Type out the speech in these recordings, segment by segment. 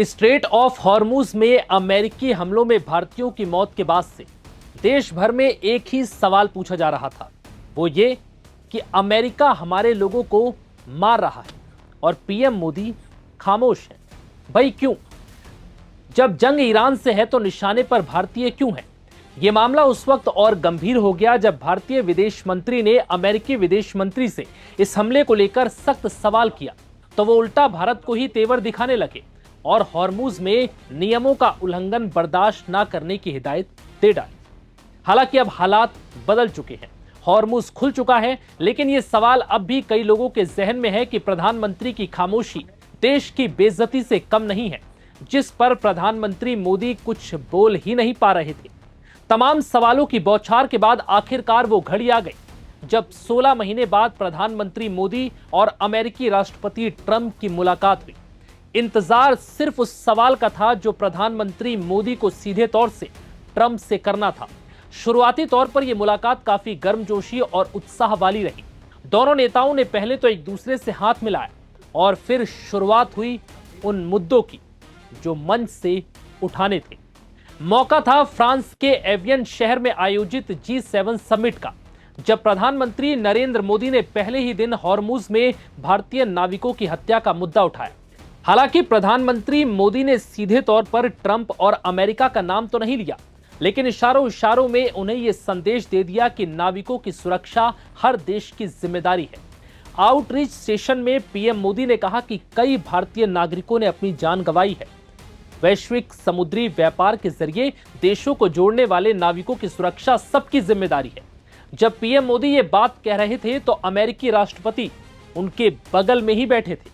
Straight of Hormuz में अमेरिकी हमलों में भारतीयों की मौत के बाद से देश भर में एक ही सवाल पूछा जा रहा था, वो ये कि अमेरिका हमारे लोगों को मार रहा है और पीएम मोदी खामोश है। भाई क्यों? जब जंग ईरान से है तो निशाने पर भारतीय क्यों हैं? यह मामला उस वक्त और गंभीर हो गया जब भारतीय विदेश मंत्री ने अमेरिकी विदेश मंत्री से इस हमले को लेकर सख्त सवाल किया तो वो उल्टा भारत को ही तेवर दिखाने लगे और हॉर्मुज में नियमों का उल्लंघन बर्दाश्त न करने की हिदायत दे डाली। हालांकि अब हालात बदल चुके हैं, हॉर्मुज खुल चुका है, लेकिन यह सवाल अब भी कई लोगों के जहन में है कि प्रधानमंत्री की खामोशी देश की बेइज्जती से कम नहीं है, जिस पर प्रधानमंत्री मोदी कुछ बोल ही नहीं पा रहे थे। तमाम सवालों की बौछार के बाद आखिरकार वो घड़ी आ गई जब 16 महीने बाद प्रधानमंत्री मोदी और अमेरिकी राष्ट्रपति ट्रंप की मुलाकात हुई। इंतजार सिर्फ उस सवाल का था जो प्रधानमंत्री मोदी को सीधे तौर से ट्रंप से करना था। शुरुआती तौर पर यह मुलाकात काफी गर्मजोशी और उत्साह वाली रही। दोनों नेताओं ने पहले तो एक दूसरे से हाथ मिलाया और फिर शुरुआत हुई उन मुद्दों की जो मंच से उठाने थे। मौका था फ्रांस के एवियन शहर में आयोजित G7 समिट का, जब प्रधानमंत्री नरेंद्र मोदी ने पहले ही दिन हॉर्मुज में भारतीय नाविकों की हत्या का मुद्दा उठाया। हालांकि प्रधानमंत्री मोदी ने सीधे तौर पर ट्रंप और अमेरिका का नाम तो नहीं लिया, लेकिन इशारों इशारों में उन्हें यह संदेश दे दिया कि नाविकों की सुरक्षा हर देश की जिम्मेदारी है। आउटरीच सेशन में पीएम मोदी ने कहा कि कई भारतीय नागरिकों ने अपनी जान गंवाई है। वैश्विक समुद्री व्यापार के जरिए देशों को जोड़ने वाले नाविकों की सुरक्षा सबकी जिम्मेदारी है। जब पीएम मोदी ये बात कह रहे थे तो अमेरिकी राष्ट्रपति उनके बगल में ही बैठे थे।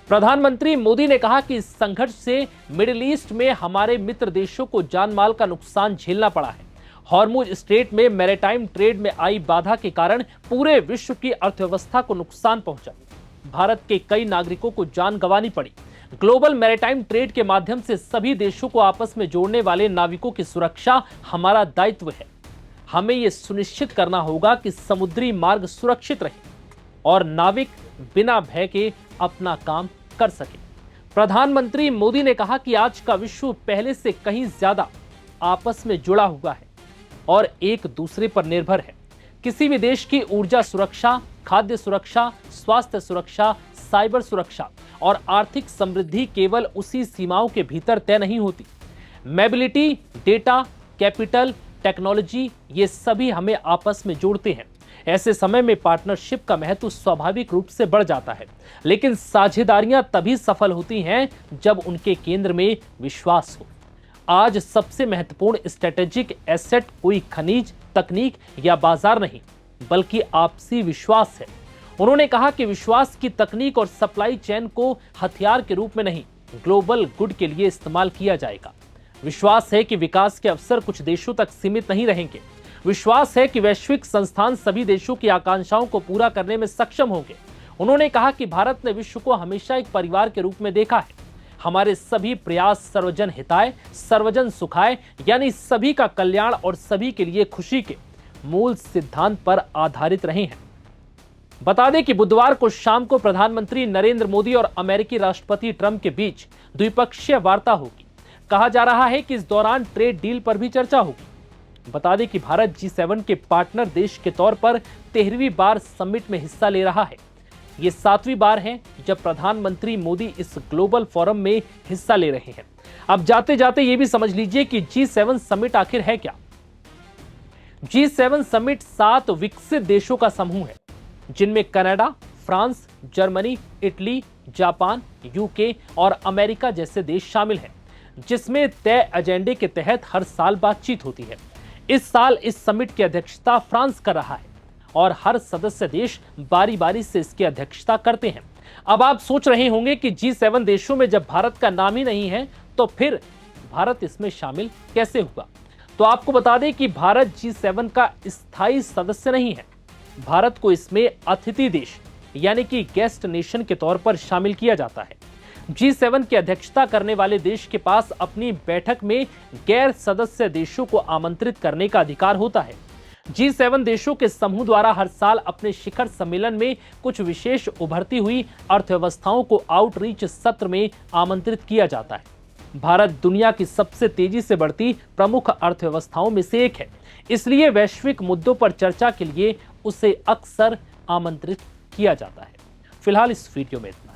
प्रधानमंत्री मोदी ने कहा कि इस संघर्ष से मिडिल ईस्ट में हमारे मित्र देशों को जानमाल का नुकसान झेलना पड़ा है। हॉर्मुज स्ट्रेट में मैरीटाइम ट्रेड में आई बाधा के कारण पूरे विश्व की अर्थव्यवस्था को नुकसान पहुंचा। भारत के कई नागरिकों को जान गंवानी पड़ी। ग्लोबल मैरीटाइम ट्रेड के माध्यम से सभी देशों को आपस में जोड़ने वाले नाविकों की सुरक्षा हमारा दायित्व है। हमें यह सुनिश्चित करना होगा कि समुद्री मार्ग सुरक्षित रहे और नाविक बिना भय के अपना काम कर सके। प्रधानमंत्री मोदी ने कहा कि आज का विश्व पहले से कहीं ज्यादा आपस में जुड़ा हुआ है और एक दूसरे पर निर्भर है। किसी भी देश की ऊर्जा सुरक्षा, खाद्य सुरक्षा, स्वास्थ्य सुरक्षा, साइबर सुरक्षा और आर्थिक समृद्धि केवल उसी सीमाओं के भीतर तय नहीं होती। मोबिलिटी, डेटा, कैपिटल, टेक्नोलॉजी, ये सभी हमें आपस में जोड़ते हैं। ऐसे समय में पार्टनरशिप का महत्व स्वाभाविक रूप से बढ़ जाता है, लेकिन साझेदारियां तभी सफल होती हैं जब उनके केंद्र में विश्वास हो। आज सबसे महत्वपूर्ण स्ट्रेटेजिक एसेट कोई खनिज, तकनीक या बाजार नहीं, बल्कि आपसी विश्वास है। उन्होंने कहा कि विश्वास की तकनीक और सप्लाई चेन को हथियार के रूप में नहीं, ग्लोबल गुड के लिए इस्तेमाल किया जाएगा। विश्वास है कि विकास के अवसर कुछ देशों तक सीमित नहीं रहेंगे। विश्वास है कि वैश्विक संस्थान सभी देशों की आकांक्षाओं को पूरा करने में सक्षम होंगे। उन्होंने कहा कि भारत ने विश्व को हमेशा एक परिवार के रूप में देखा है। हमारे सभी प्रयास सर्वजन हिताय, सर्वजन सुखाय, यानी सभी का कल्याण और सभी के लिए खुशी के मूल सिद्धांत पर आधारित रहे हैं। बता दें कि बुधवार को शाम को प्रधानमंत्री नरेंद्र मोदी और अमेरिकी राष्ट्रपति ट्रंप के बीच द्विपक्षीय वार्ता होगी। कहा जा रहा है कि इस दौरान ट्रेड डील पर भी चर्चा होगी। बता दें कि भारत G7 के पार्टनर देश के तौर पर 13वीं बार समिट में हिस्सा ले रहा है। ये 7वीं बार है जब प्रधानमंत्री मोदी इस ग्लोबल फोरम में हिस्सा ले रहे हैं। अब जाते जाते ये भी समझ लीजिए कि G7 समिट आखिर है क्या। G7 समिट 7 विकसित देशों का समूह है, जिनमें Canada, France, Germany, Italy, Japan, UK और अमेरिका जैसे देश शामिल हैं, जिसमें तय एजेंडे के तहत हर साल बातचीत होती है। इस साल इस समिट की अध्यक्षता फ्रांस कर रहा है और हर सदस्य देश बारी बारी से इसकी अध्यक्षता करते हैं। अब आप सोच रहे होंगे कि G7 देशों में जब भारत का नाम ही नहीं है तो फिर भारत इसमें शामिल कैसे हुआ। तो आपको बता दें कि भारत G7 का स्थायी सदस्य नहीं है। भारत को इसमें अतिथि देश यानी कि गेस्ट नेशन के तौर पर शामिल किया जाता है। G7 की अध्यक्षता करने वाले देश के पास अपनी बैठक में गैर सदस्य देशों को आमंत्रित करने का अधिकार होता है। G7 देशों के समूह द्वारा हर साल अपने शिखर सम्मेलन में कुछ विशेष उभरती हुई अर्थव्यवस्थाओं को आउटरीच सत्र में आमंत्रित किया जाता है। भारत दुनिया की सबसे तेजी से बढ़ती प्रमुख अर्थव्यवस्थाओं में से एक है, इसलिए वैश्विक मुद्दों पर चर्चा के लिए उसे अक्सर आमंत्रित किया जाता है। फिलहाल इस वीडियो में इतना।